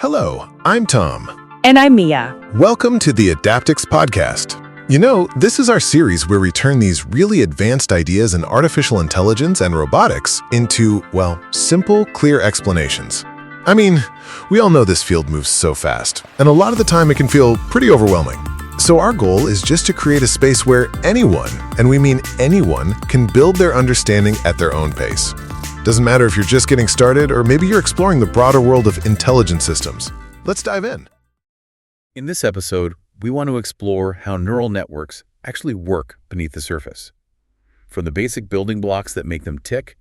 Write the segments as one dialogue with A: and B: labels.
A: Hello, I'm Tom.
B: And I'm Mia.
A: Welcome to the Adaptix podcast. You know, this is our series where we turn these really advanced ideas in artificial intelligence and robotics into, well, simple, clear explanations. I mean, we all know this field moves so fast, and a lot of the time it can feel pretty overwhelming. So our goal is just to create a space where anyone, and we mean anyone, can build their understanding at their own pace. Doesn't matter if you're just getting started or maybe you're exploring the broader world of intelligent systems. Let's dive in.
C: In this episode, we want to explore how neural networks actually work beneath the surface. From the basic building blocks that make them tick,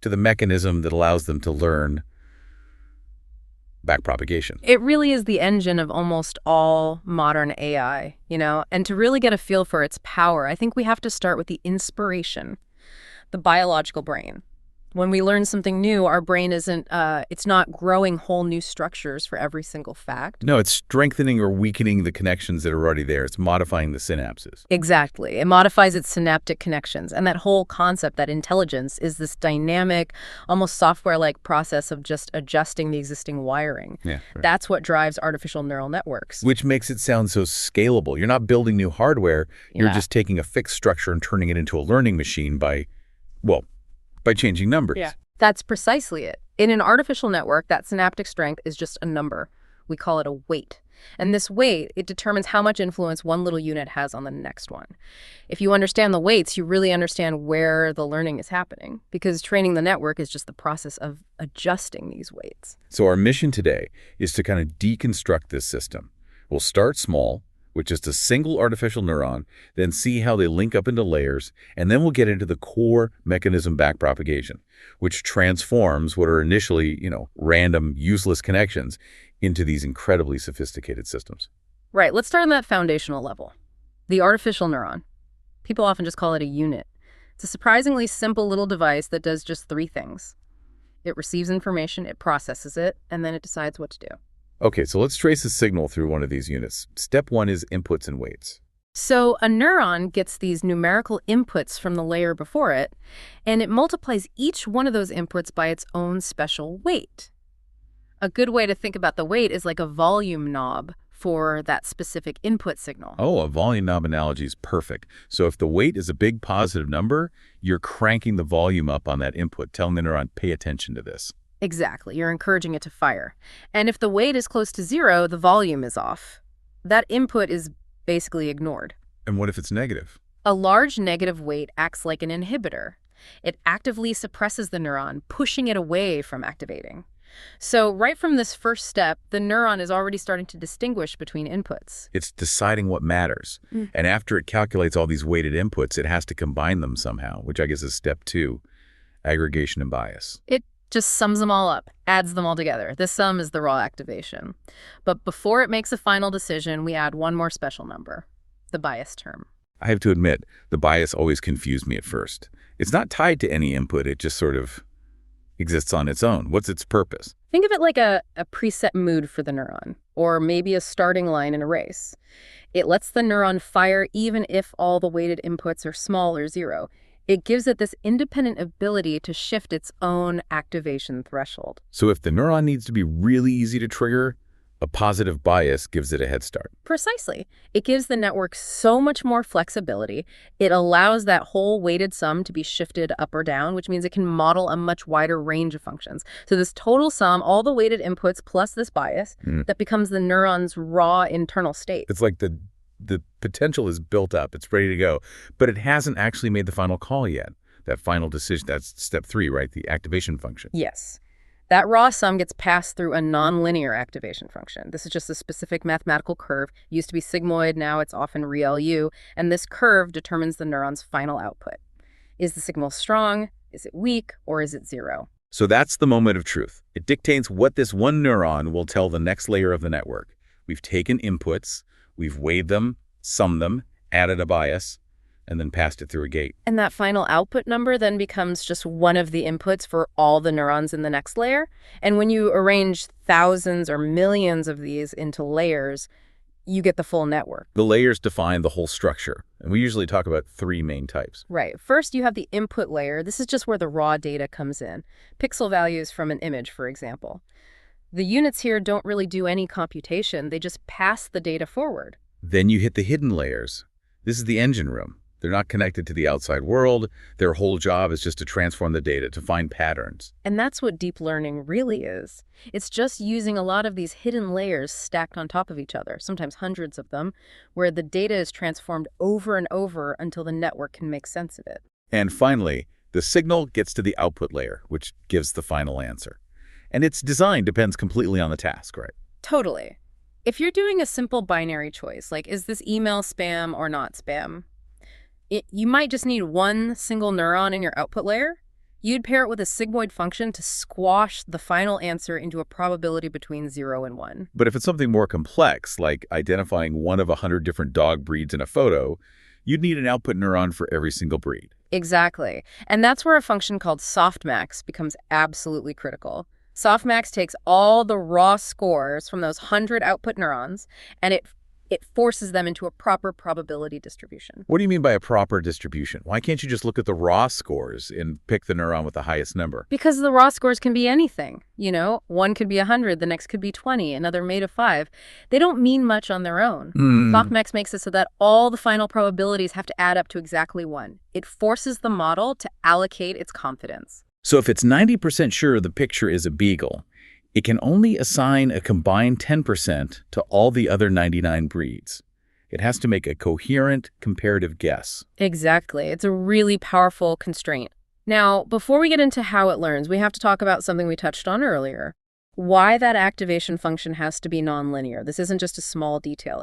C: to the mechanism that allows them to learn backpropagation.
D: It really is the engine of almost all modern AI, and to really get a feel for its power, I think we have to start with the inspiration, the biological brain. When we learn something new, our brain it's not growing whole new structures for every single fact.
C: No, it's strengthening or weakening the connections that are already there. It's modifying the synapses.
D: Exactly. It modifies its synaptic connections. And that whole concept, that intelligence, is this dynamic, almost software-like process of just adjusting the existing wiring.
C: Yeah, right.
D: That's what drives artificial neural networks.
C: Which makes it sound so scalable. You're not building new hardware. You're
D: Yeah.
C: just taking a fixed structure and turning it into a learning machine by changing numbers.
D: Yeah. That's precisely it. In an artificial network, that synaptic strength is just a number. We call it a weight. And this weight, it determines how much influence one little unit has on the next one. If you understand the weights, you really understand where the learning is happening, because training the network is just the process of adjusting these weights.
C: So our mission today is to kind of deconstruct this system. We'll start small, with just a single artificial neuron, then see how they link up into layers, and then we'll get into the core mechanism backpropagation, which transforms what are initially, random, useless connections into these incredibly sophisticated systems.
D: Right, let's start on that foundational level. The artificial neuron. People often just call it a unit. It's a surprisingly simple little device that does just three things. It receives information, it processes it, and then it decides what to do.
C: Okay, so let's trace a signal through one of these units. Step one is inputs and weights.
D: So a neuron gets these numerical inputs from the layer before it, and it multiplies each one of those inputs by its own special weight. A good way to think about the weight is like a volume knob for that specific input signal.
C: Oh, a volume knob analogy is perfect. So if the weight is a big positive number, you're cranking the volume up on that input, telling the neuron, pay attention to this.
D: Exactly. You're encouraging it to fire. And if the weight is close to zero, the volume is off. That input is basically ignored.
C: And what if it's negative?
D: A large negative weight acts like an inhibitor. It actively suppresses the neuron, pushing it away from activating. So right from this first step, the neuron is already starting to distinguish between inputs.
C: It's deciding what matters. And after it calculates all these weighted inputs, it has to combine them somehow, which I guess is step two, aggregation and bias.
D: It just sums them all up, adds them all together. This sum is the raw activation. But before it makes a final decision, we add one more special number, the bias term.
C: I have to admit, the bias always confused me at first. It's not tied to any input, it just sort of exists on its own. What's its purpose?
D: Think of it like a preset mood for the neuron, or maybe a starting line in a race. It lets the neuron fire even if all the weighted inputs are small or zero. It gives it this independent ability to shift its own activation threshold.
C: So if the neuron needs to be really easy to trigger, a positive bias gives it a head start.
D: Precisely. It gives the network so much more flexibility. It allows that whole weighted sum to be shifted up or down, which means it can model a much wider range of functions. So this total sum, all the weighted inputs plus this bias, that becomes the neuron's raw internal state.
C: It's like the potential is built up, it's ready to go, but it hasn't actually made the final call yet. That final decision, that's step three, right? The activation function.
D: Yes. That raw sum gets passed through a nonlinear activation function. This is just a specific mathematical curve. It used to be sigmoid, now it's often ReLU, and this curve determines the neuron's final output. Is the signal strong? Is it weak? Or is it zero?
C: So that's the moment of truth. It dictates what this one neuron will tell the next layer of the network. We've taken inputs, we've weighed them, summed them, added a bias, and then passed it through a gate.
D: And that final output number then becomes just one of the inputs for all the neurons in the next layer. And when you arrange thousands or millions of these into layers, you get the full network.
C: The layers define the whole structure, and we usually talk about three main types.
D: Right. First, you have the input layer. This is just where the raw data comes in. Pixel values from an image, for example. The units here don't really do any computation. They just pass the data forward.
C: Then you hit the hidden layers. This is the engine room. They're not connected to the outside world. Their whole job is just to transform the data, to find patterns.
D: And that's what deep learning really is. It's just using a lot of these hidden layers stacked on top of each other, sometimes hundreds of them, where the data is transformed over and over until the network can make sense of it.
C: And finally, the signal gets to the output layer, which gives the final answer. And its design depends completely on the task, right?
D: Totally. If you're doing a simple binary choice, like is this email spam or not spam, you might just need one single neuron in your output layer. You'd pair it with a sigmoid function to squash the final answer into a probability between 0 and 1.
C: But if it's something more complex, like identifying one of 100 different dog breeds in a photo, you'd need an output neuron for every single breed.
D: Exactly. And that's where a function called softmax becomes absolutely critical. Softmax takes all the raw scores from those 100 output neurons, and it forces them into a proper probability distribution.
C: What do you mean by a proper distribution? Why can't you just look at the raw scores and pick the neuron with the highest number?
D: Because the raw scores can be anything. One could be 100, the next could be 20, another made of 5. They don't mean much on their own. Softmax makes it so that all the final probabilities have to add up to exactly 1. It forces the model to allocate its confidence.
C: So if it's 90% sure the picture is a beagle, it can only assign a combined 10% to all the other 99 breeds. It has to make a coherent comparative guess.
D: Exactly. It's a really powerful constraint. Now, before we get into how it learns, we have to talk about something we touched on earlier. Why that activation function has to be nonlinear. This isn't just a small detail.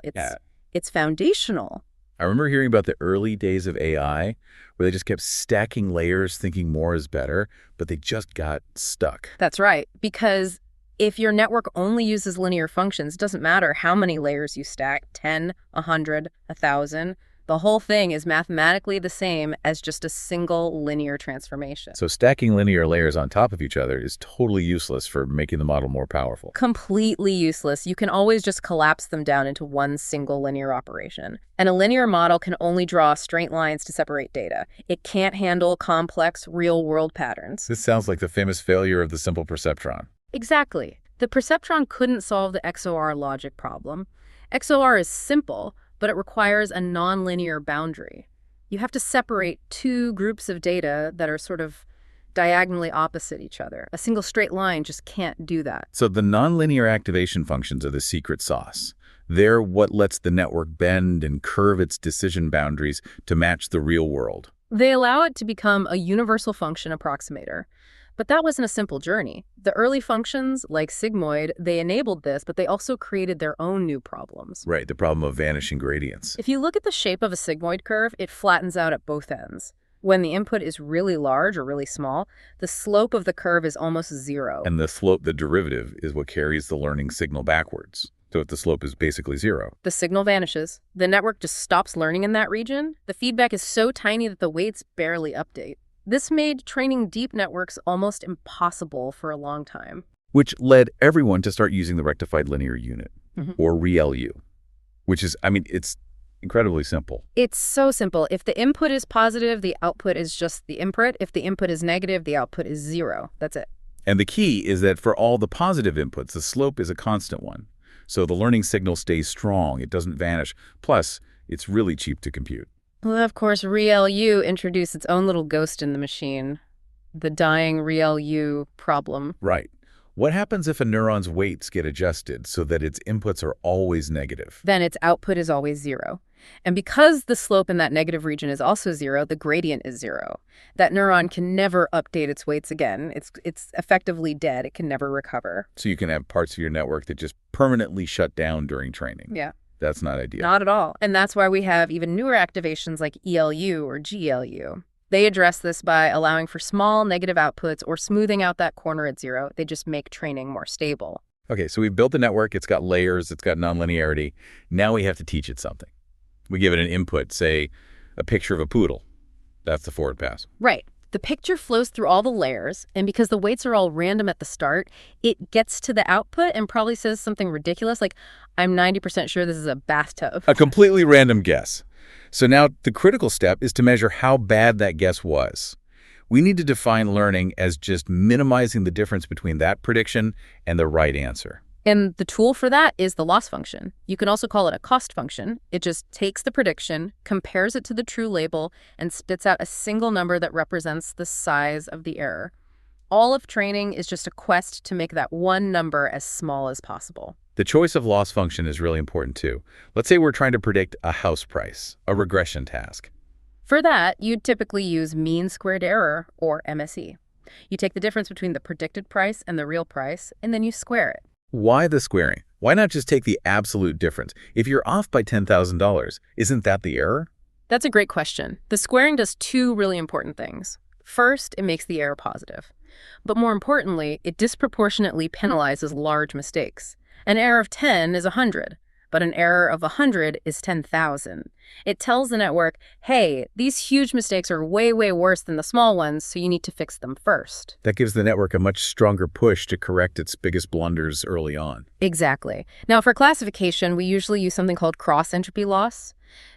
D: It's foundational.
C: I remember hearing about the early days of AI where they just kept stacking layers thinking more is better, but they just got stuck.
D: That's right, because if your network only uses linear functions, it doesn't matter how many layers you stack, 10, 100, 1,000. The whole thing is mathematically the same as just a single linear transformation.
C: So stacking linear layers on top of each other is totally useless for making the model more powerful.
D: Completely useless. You can always just collapse them down into one single linear operation. And a linear model can only draw straight lines to separate data. It can't handle complex real-world patterns.
C: This sounds like the famous failure of the simple perceptron.
D: Exactly. The perceptron couldn't solve the XOR logic problem. XOR is simple, but it requires a nonlinear boundary. You have to separate two groups of data that are sort of diagonally opposite each other. A single straight line just can't do that.
C: So the nonlinear activation functions are the secret sauce. They're what lets the network bend and curve its decision boundaries to match the real world.
D: They allow it to become a universal function approximator. But that wasn't a simple journey. The early functions, like sigmoid, they enabled this, but they also created their own new problems.
C: Right, the problem of vanishing gradients.
D: If you look at the shape of a sigmoid curve, it flattens out at both ends. When the input is really large or really small, the slope of the curve is almost 0.
C: And the slope, the derivative, is what carries the learning signal backwards. So if the slope is basically 0,
D: the signal vanishes. The network just stops learning in that region. The feedback is so tiny that the weights barely update. This made training deep networks almost impossible for a long time.
C: Which led everyone to start using the rectified linear unit, or ReLU, which is, it's incredibly simple.
D: It's so simple. If the input is positive, the output is just the input. If the input is negative, the output is 0. That's it.
C: And the key is that for all the positive inputs, the slope is a constant one. So the learning signal stays strong. It doesn't vanish. Plus, it's really cheap to compute.
D: Well, of course, ReLU introduced its own little ghost in the machine, the dying ReLU problem.
C: Right. What happens if a neuron's weights get adjusted so that its inputs are always negative?
D: Then its output is always 0. And because the slope in that negative region is also 0, the gradient is 0. That neuron can never update its weights again. It's effectively dead. It can never recover.
C: So you can have parts of your network that just permanently shut down during training.
D: Yeah.
C: That's not ideal.
D: Not at all. And that's why we have even newer activations like ELU or GLU. They address this by allowing for small negative outputs or smoothing out that corner at 0. They just make training more stable.
C: Okay, so we've built the network. It's got layers. It's got nonlinearity. Now we have to teach it something. We give it an input, say, a picture of a poodle. That's the forward pass.
D: Right. The picture flows through all the layers, and because the weights are all random at the start, it gets to the output and probably says something ridiculous like, I'm 90% sure this is a bathtub.
C: A completely random guess. So now the critical step is to measure how bad that guess was. We need to define learning as just minimizing the difference between that prediction and the right answer.
D: And the tool for that is the loss function. You can also call it a cost function. It just takes the prediction, compares it to the true label, and spits out a single number that represents the size of the error. All of training is just a quest to make that one number as small as possible.
C: The choice of loss function is really important too. Let's say we're trying to predict a house price, a regression task.
D: For that, you'd typically use mean squared error, or MSE. You take the difference between the predicted price and the real price, and then you square it.
C: Why the squaring? Why not just take the absolute difference? If you're off by $10,000, isn't that the error?
D: That's a great question. The squaring does two really important things. First, it makes the error positive. But more importantly, it disproportionately penalizes large mistakes. An error of 10 is 100, but an error of 100 is 10,000. It tells the network, hey, these huge mistakes are way, way worse than the small ones, so you need to fix them first.
C: That gives the network a much stronger push to correct its biggest blunders early on.
D: Exactly. Now, for classification, we usually use something called cross-entropy loss.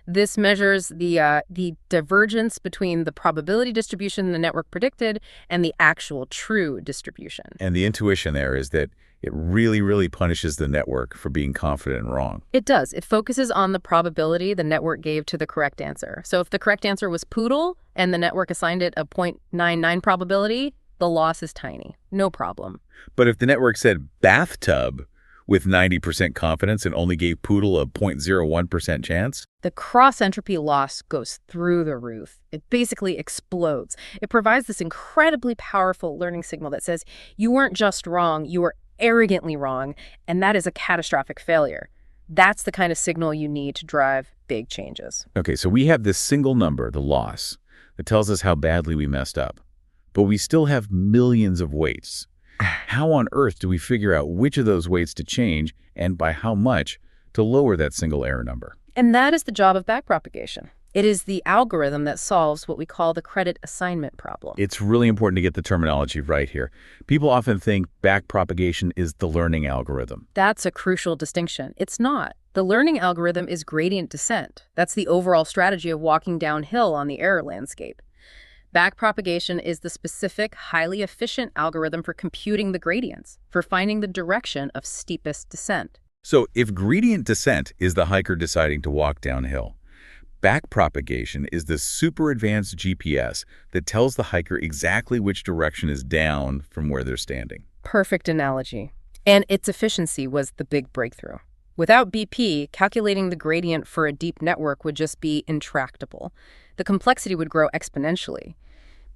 D: This measures the divergence between the probability distribution the network predicted and the actual true distribution.
C: And the intuition there is that it really, really punishes the network for being confident and wrong.
D: It does. It focuses on the probability the network gave to the correct answer. So if the correct answer was poodle and the network assigned it a 0.99 probability, the loss is tiny. No problem.
C: But if the network said bathtub with 90% confidence and only gave poodle a 0.01% chance,
D: the cross-entropy loss goes through the roof. It basically explodes. It provides this incredibly powerful learning signal that says, you weren't just wrong, you were arrogantly wrong, and that is a catastrophic failure. That's the kind of signal you need to drive big changes.
C: Okay, so we have this single number, the loss, that tells us how badly we messed up. But we still have millions of weights. How on earth do we figure out which of those weights to change and by how much to lower that single error number?
D: And that is the job of backpropagation. It is the algorithm that solves what we call the credit assignment problem.
C: It's really important to get the terminology right here. People often think backpropagation is the learning algorithm.
D: That's a crucial distinction. It's not. The learning algorithm is gradient descent. That's the overall strategy of walking downhill on the error landscape. Backpropagation is the specific, highly efficient algorithm for computing the gradients, for finding the direction of steepest descent.
C: So if gradient descent is the hiker deciding to walk downhill, backpropagation is the super advanced GPS that tells the hiker exactly which direction is down from where they're standing.
D: Perfect analogy. And its efficiency was the big breakthrough. Without BP, calculating the gradient for a deep network would just be intractable. The complexity would grow exponentially.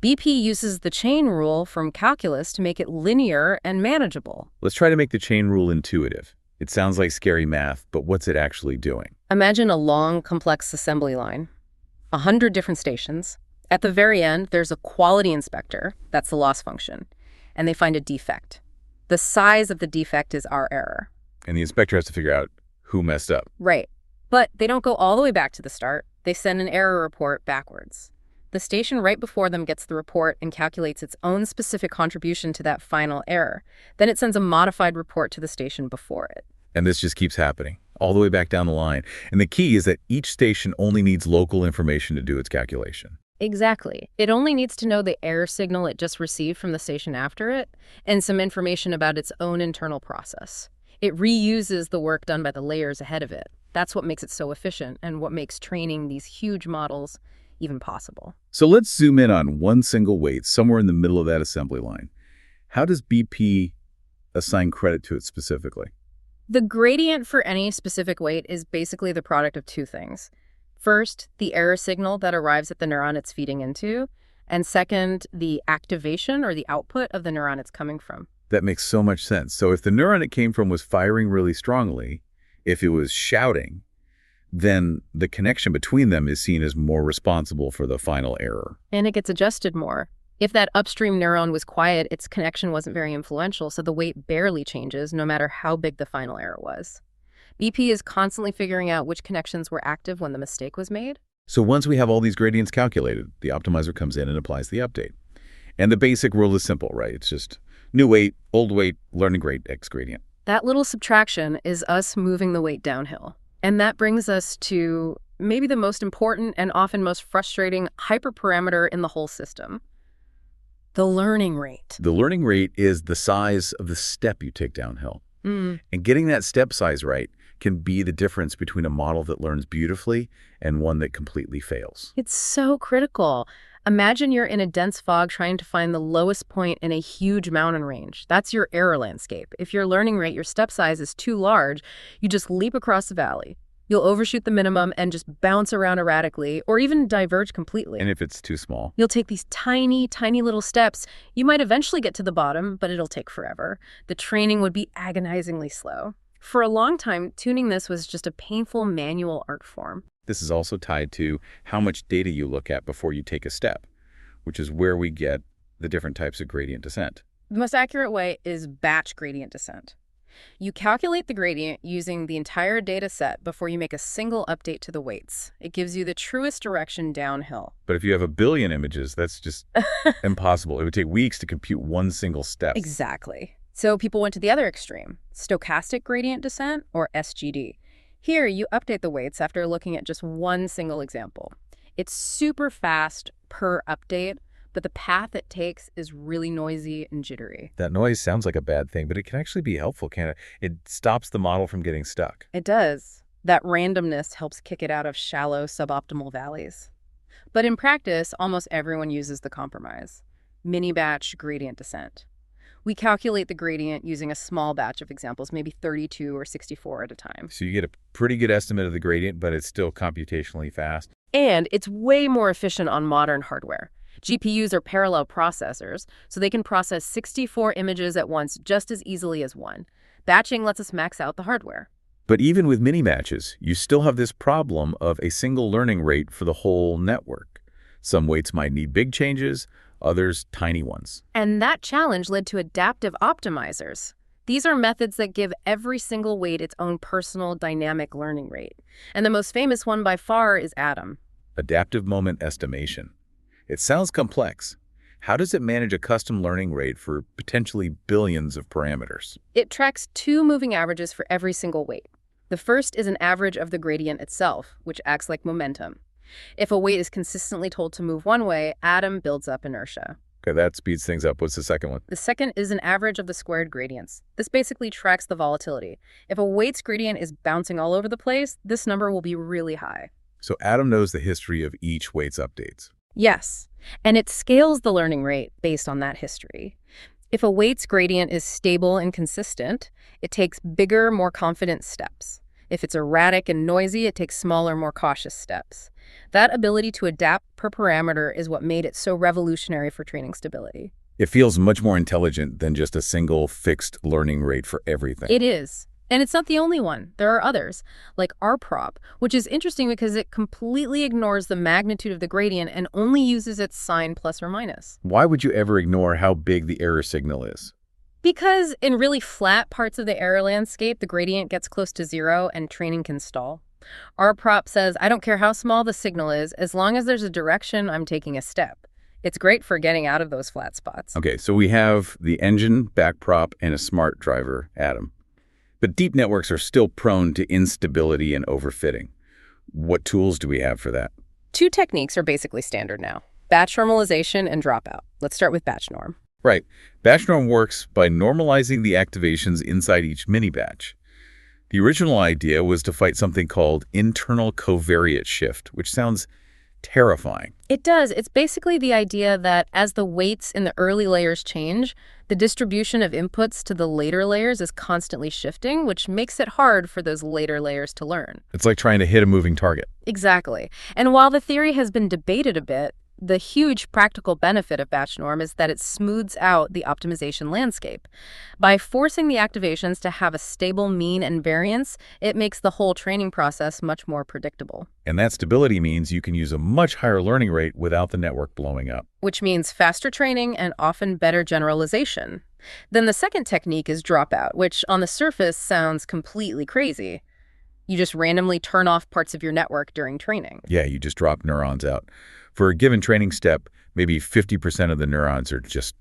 D: BP uses the chain rule from calculus to make it linear and manageable.
C: Let's try to make the chain rule intuitive. It sounds like scary math, but what's it actually doing?
D: Imagine a long, complex assembly line, 100 different stations. At the very end, there's a quality inspector, that's the loss function, and they find a defect. The size of the defect is our error.
C: And the inspector has to figure out who messed up.
D: Right. But they don't go all the way back to the start. They send an error report backwards. The station right before them gets the report and calculates its own specific contribution to that final error. Then it sends a modified report to the station before it.
C: And this just keeps happening, all the way back down the line. And the key is that each station only needs local information to do its calculation.
D: Exactly. It only needs to know the error signal it just received from the station after it, and some information about its own internal process. It reuses the work done by the layers ahead of it. That's what makes it so efficient and what makes training these huge models even possible.
C: So let's zoom in on one single weight somewhere in the middle of that assembly line. How does BP assign credit to it specifically?
D: The gradient for any specific weight is basically the product of two things. First, the error signal that arrives at the neuron it's feeding into, and second, the activation or the output of the neuron it's coming from.
C: That makes so much sense. So if the neuron it came from was firing really strongly, if it was shouting, then the connection between them is seen as more responsible for the final error.
D: And it gets adjusted more. If that upstream neuron was quiet, its connection wasn't very influential, so the weight barely changes no matter how big the final error was. BP is constantly figuring out which connections were active when the mistake was made.
C: So once we have all these gradients calculated, the optimizer comes in and applies the update. And the basic rule is simple, right? It's just new weight, old weight, learning rate, X gradient.
D: That little subtraction is us moving the weight downhill. And that brings us to maybe the most important and often most frustrating hyperparameter in the whole system, The learning rate.
C: The learning rate is the size of the step you take downhill. And getting that step size right can be the difference between a model that learns beautifully and one that completely fails.
D: It's so critical. Imagine you're in a dense fog trying to find the lowest point in a huge mountain range. That's your error landscape. If your learning rate, your step size is too large, you just leap across the valley. You'll overshoot the minimum and just bounce around erratically or even diverge completely.
C: And if it's too small?
D: You'll take these tiny, tiny little steps. You might eventually get to the bottom, but it'll take forever. The training would be agonizingly slow. For a long time, tuning this was just a painful manual art form.
C: This is also tied to how much data you look at before you take a step, which is where we get the different types of gradient descent.
D: The most accurate way is batch gradient descent. You calculate the gradient using the entire data set before you make a single update to the weights. It gives you the truest direction downhill.
C: But if you have a billion images, that's just impossible. It would take weeks to compute one single step.
D: Exactly. So people went to the other extreme, stochastic gradient descent, or SGD. Here, you update the weights after looking at just one single example. It's super fast per update, but the path it takes is really noisy and jittery.
C: That noise sounds like a bad thing, but it can actually be helpful, can't it? It stops the model from getting stuck.
D: It does. That randomness helps kick it out of shallow, suboptimal valleys. But in practice, almost everyone uses the compromise: mini-batch gradient descent. We calculate the gradient using a small batch of examples, maybe 32 or 64 at a time.
C: So you get a pretty good estimate of the gradient, but it's still computationally fast.
D: And it's way more efficient on modern hardware. GPUs are parallel processors, so they can process 64 images at once just as easily as one. Batching lets us max out the hardware.
C: But even with mini-matches, you still have this problem of a single learning rate for the whole network. Some weights might need big changes, others tiny ones.
D: And that challenge led to adaptive optimizers. These are methods that give every single weight its own personal dynamic learning rate. And the most famous one by far is ADAM.
C: Adaptive moment estimation. It sounds complex. How does it manage a custom learning rate for potentially billions of parameters?
D: It tracks two moving averages for every single weight. The first is an average of the gradient itself, which acts like momentum. If a weight is consistently told to move one way, ADAM builds up inertia.
C: Okay, that speeds things up. What's the second one?
D: The second is an average of the squared gradients. This basically tracks the volatility. If a weight's gradient is bouncing all over the place, this number will be really high.
C: So ADAM knows the history of each weight's updates.
D: Yes, and it scales the learning rate based on that history. If a weight's gradient is stable and consistent, it takes bigger, more confident steps. If it's erratic and noisy, it takes smaller, more cautious steps. That ability to adapt per parameter is what made it so revolutionary for training stability.
C: It feels much more intelligent than just a single fixed learning rate for everything.
D: It is. And it's not the only one. There are others, like ReLU, which is interesting because it completely ignores the magnitude of the gradient and only uses its sign plus or minus.
C: Why would you ever ignore how big the error signal is?
D: Because in really flat parts of the error landscape, the gradient gets close to zero and training can stall. ReLU says, I don't care how small the signal is, as long as there's a direction, I'm taking a step. It's great for getting out of those flat spots.
C: Okay, so we have the engine, backprop, and a smart driver, ADAM. But deep networks are still prone to instability and overfitting. What tools do we have for that?
D: Two techniques are basically standard now: batch normalization and dropout. Let's start with batch norm.
C: Right. Batch norm works by normalizing the activations inside each mini-batch. The original idea was to fight something called internal covariate shift, which sounds terrifying.
D: It does. It's basically the idea that as the weights in the early layers change, the distribution of inputs to the later layers is constantly shifting, which makes it hard for those later layers to learn.
C: It's like trying to hit a moving target.
D: Exactly. And while the theory has been debated a bit, the huge practical benefit of batch norm is that it smooths out the optimization landscape. By forcing the activations to have a stable mean and variance, it makes the whole training process much more predictable.
C: And that stability means you can use a much higher learning rate without the network blowing up.
D: Which means faster training and often better generalization. Then the second technique is dropout, which on the surface sounds completely crazy. You just randomly turn off parts of your network during training.
C: Yeah, you just drop neurons out. For a given training step, maybe 50% of the neurons are just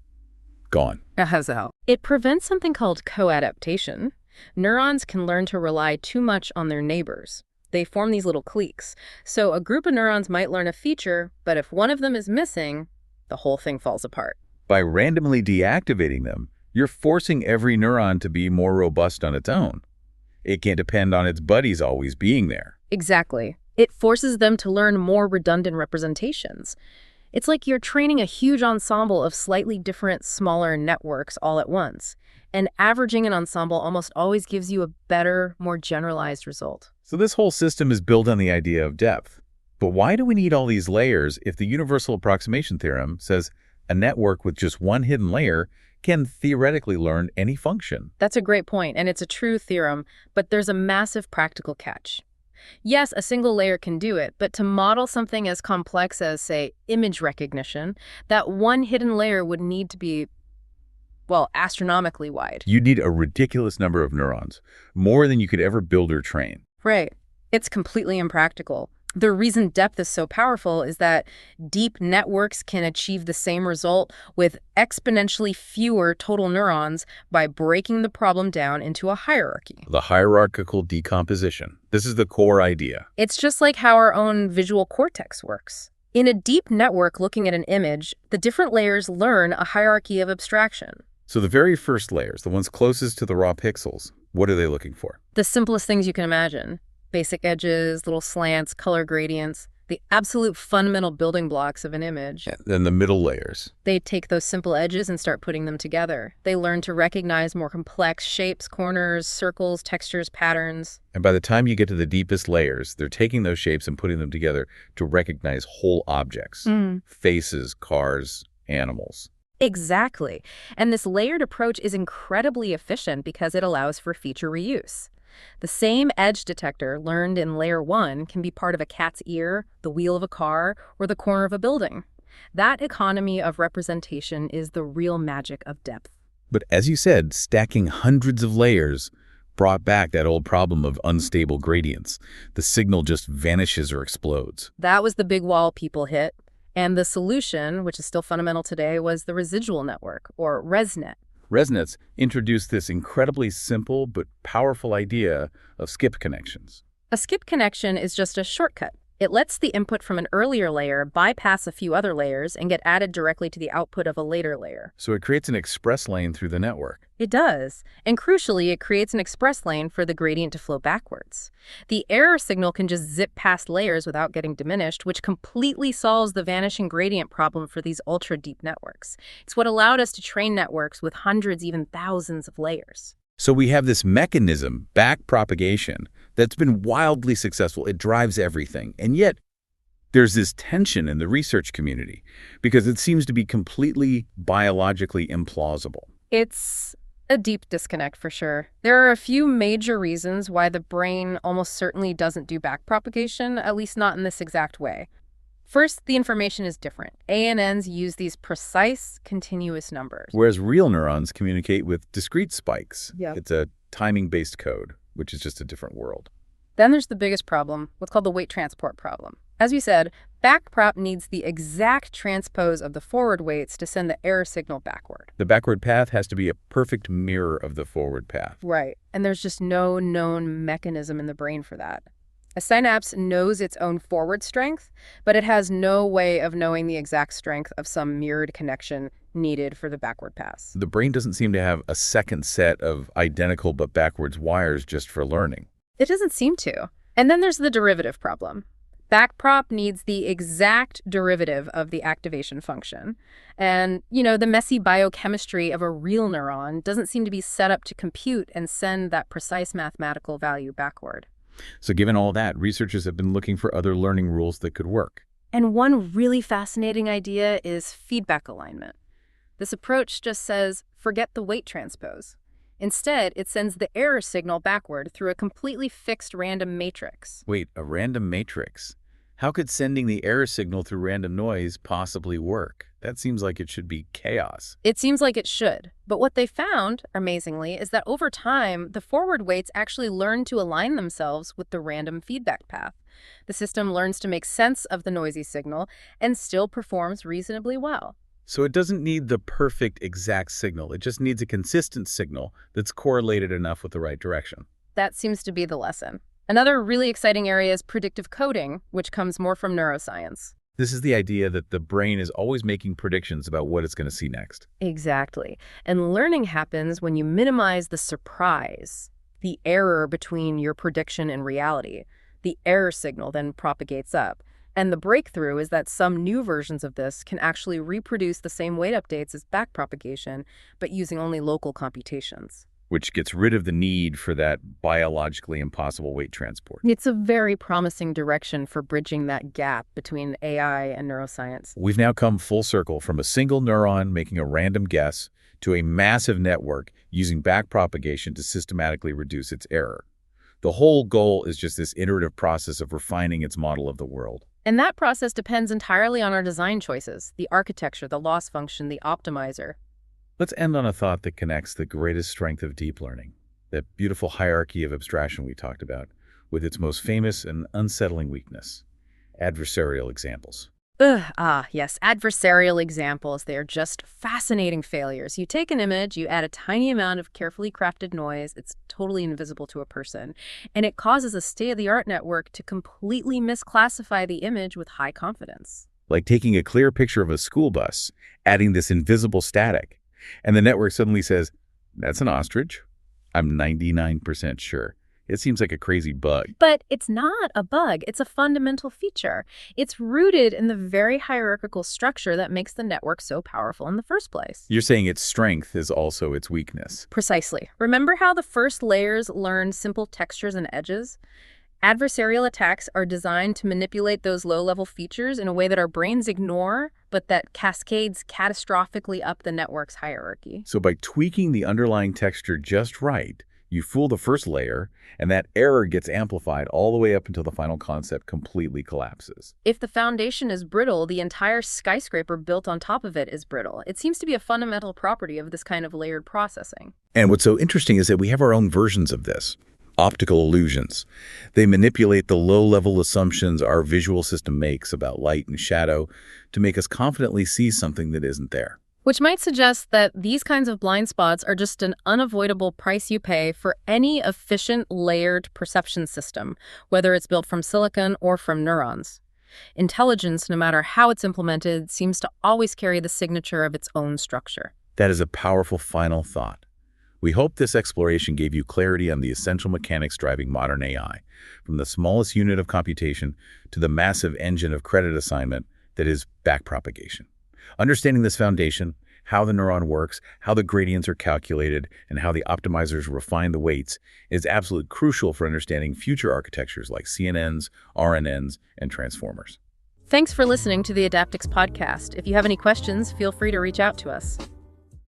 C: gone.
D: It prevents something called co-adaptation. Neurons can learn to rely too much on their neighbors. They form these little cliques. So a group of neurons might learn a feature, but if one of them is missing, the whole thing falls apart.
C: By randomly deactivating them, you're forcing every neuron to be more robust on its own. It can't depend on its buddies always being there.
D: Exactly. It forces them to learn more redundant representations. It's like you're training a huge ensemble of slightly different, smaller networks all at once. And averaging an ensemble almost always gives you a better, more generalized result.
C: So this whole system is built on the idea of depth. But why do we need all these layers if the universal approximation theorem says a network with just one hidden layer can theoretically learn any function?
D: That's a great point, and it's a true theorem, but there's a massive practical catch. Yes, a single layer can do it, but to model something as complex as, say, image recognition, that one hidden layer would need to be, well, astronomically wide.
C: You'd need a ridiculous number of neurons, more than you could ever build or train.
D: Right. It's completely impractical. The reason depth is so powerful is that deep networks can achieve the same result with exponentially fewer total neurons by breaking the problem down into a hierarchy.
C: The hierarchical decomposition. This is the core idea.
D: It's just like how our own visual cortex works. In a deep network looking at an image, the different layers learn a hierarchy of abstraction.
C: So the very first layers, the ones closest to the raw pixels, what are they looking for?
D: The simplest things you can imagine. Basic edges, little slants, color gradients, the absolute fundamental building blocks of an image.
C: And then the middle layers.
D: They take those simple edges and start putting them together. They learn to recognize more complex shapes, corners, circles, textures, patterns.
C: And by the time you get to the deepest layers, they're taking those shapes and putting them together to recognize whole objects. Faces, cars, animals.
D: Exactly. And this layered approach is incredibly efficient because it allows for feature reuse. The same edge detector learned in layer 1 can be part of a cat's ear, the wheel of a car, or the corner of a building. That economy of representation is the real magic of depth.
C: But as you said, stacking hundreds of layers brought back that old problem of unstable gradients. The signal just vanishes or explodes.
D: That was the big wall people hit. And the solution, which is still fundamental today, was the residual network, or ResNet.
C: ResNets introduced this incredibly simple but powerful idea of skip connections.
D: A skip connection is just a shortcut. It lets the input from an earlier layer bypass a few other layers and get added directly to the output of a later layer.
C: So it creates an express lane through the network.
D: It does. And crucially, it creates an express lane for the gradient to flow backwards. The error signal can just zip past layers without getting diminished, which completely solves the vanishing gradient problem for these ultra-deep networks. It's what allowed us to train networks with hundreds, even thousands of layers.
C: So we have this mechanism, backpropagation, that's been wildly successful. It drives everything. And yet, there's this tension in the research community because it seems to be completely biologically implausible.
D: It's a deep disconnect for sure. There are a few major reasons why the brain almost certainly doesn't do backpropagation, at least not in this exact way. First, the information is different. ANNs use these precise, continuous numbers.
C: Whereas real neurons communicate with discrete spikes.
D: Yep.
C: It's a timing-based code, which is just a different world.
D: Then there's the biggest problem, what's called the weight transport problem. As we said, backprop needs the exact transpose of the forward weights to send the error signal backward.
C: The backward path has to be a perfect mirror of the forward path.
D: Right. And there's just no known mechanism in the brain for that. A synapse knows its own forward strength, but it has no way of knowing the exact strength of some mirrored connection needed for the backward pass.
C: The brain doesn't seem to have a second set of identical but backwards wires just for learning.
D: It doesn't seem to. And then there's the derivative problem. Backprop needs the exact derivative of the activation function. And, the messy biochemistry of a real neuron doesn't seem to be set up to compute and send that precise mathematical value backward.
C: So given all that, researchers have been looking for other learning rules that could work.
D: And one really fascinating idea is feedback alignment. This approach just says, forget the weight transpose. Instead, it sends the error signal backward through a completely fixed random matrix.
C: Wait, a random matrix? How could sending the error signal through random noise possibly work? That seems like it should be chaos.
D: It seems like it should. But what they found, amazingly, is that over time, the forward weights actually learn to align themselves with the random feedback path. The system learns to make sense of the noisy signal and still performs reasonably well.
C: So it doesn't need the perfect exact signal. It just needs a consistent signal that's correlated enough with the right direction.
D: That seems to be the lesson. Another really exciting area is predictive coding, which comes more from neuroscience.
C: This is the idea that the brain is always making predictions about what it's going to see next.
D: Exactly. And learning happens when you minimize the surprise, the error between your prediction and reality. The error signal then propagates up. And the breakthrough is that some new versions of this can actually reproduce the same weight updates as backpropagation, but using only local computations.
C: Which gets rid of the need for that biologically impossible weight transport.
D: It's a very promising direction for bridging that gap between AI and neuroscience.
C: We've now come full circle from a single neuron making a random guess to a massive network using backpropagation to systematically reduce its error. The whole goal is just this iterative process of refining its model of the world.
D: And that process depends entirely on our design choices, the architecture, the loss function, the optimizer.
C: Let's end on a thought that connects the greatest strength of deep learning, that beautiful hierarchy of abstraction we talked about, with its most famous and unsettling weakness, adversarial examples.
D: Yes, adversarial examples. They are just fascinating failures. You take an image, you add a tiny amount of carefully crafted noise, it's totally invisible to a person, and it causes a state-of-the-art network to completely misclassify the image with high confidence.
C: Like taking a clear picture of a school bus, adding this invisible static, and the network suddenly says, "That's an ostrich. I'm 99% sure." It seems like a crazy bug.
D: But it's not a bug. It's a fundamental feature. It's rooted in the very hierarchical structure that makes the network so powerful in the first place.
C: You're saying its strength is also its weakness.
D: Precisely. Remember how the first layers learn simple textures and edges? Adversarial attacks are designed to manipulate those low-level features in a way that our brains ignore, but that cascades catastrophically up the network's hierarchy.
C: So by tweaking the underlying texture just right, you fool the first layer, and that error gets amplified all the way up until the final concept completely collapses.
D: If the foundation is brittle, the entire skyscraper built on top of it is brittle. It seems to be a fundamental property of this kind of layered processing.
C: And what's so interesting is that we have our own versions of this. Optical illusions. They manipulate the low-level assumptions our visual system makes about light and shadow to make us confidently see something that isn't there.
D: Which might suggest that these kinds of blind spots are just an unavoidable price you pay for any efficient layered perception system, whether it's built from silicon or from neurons. Intelligence, no matter how it's implemented, seems to always carry the signature of its own structure.
C: That is a powerful final thought. We hope this exploration gave you clarity on the essential mechanics driving modern AI, from the smallest unit of computation to the massive engine of credit assignment that is backpropagation. Understanding this foundation, how the neuron works, how the gradients are calculated, and how the optimizers refine the weights is absolutely crucial for understanding future architectures like CNNs, RNNs, and transformers.
D: Thanks for listening to the Adaptix podcast. If you have any questions, feel free to reach out to us.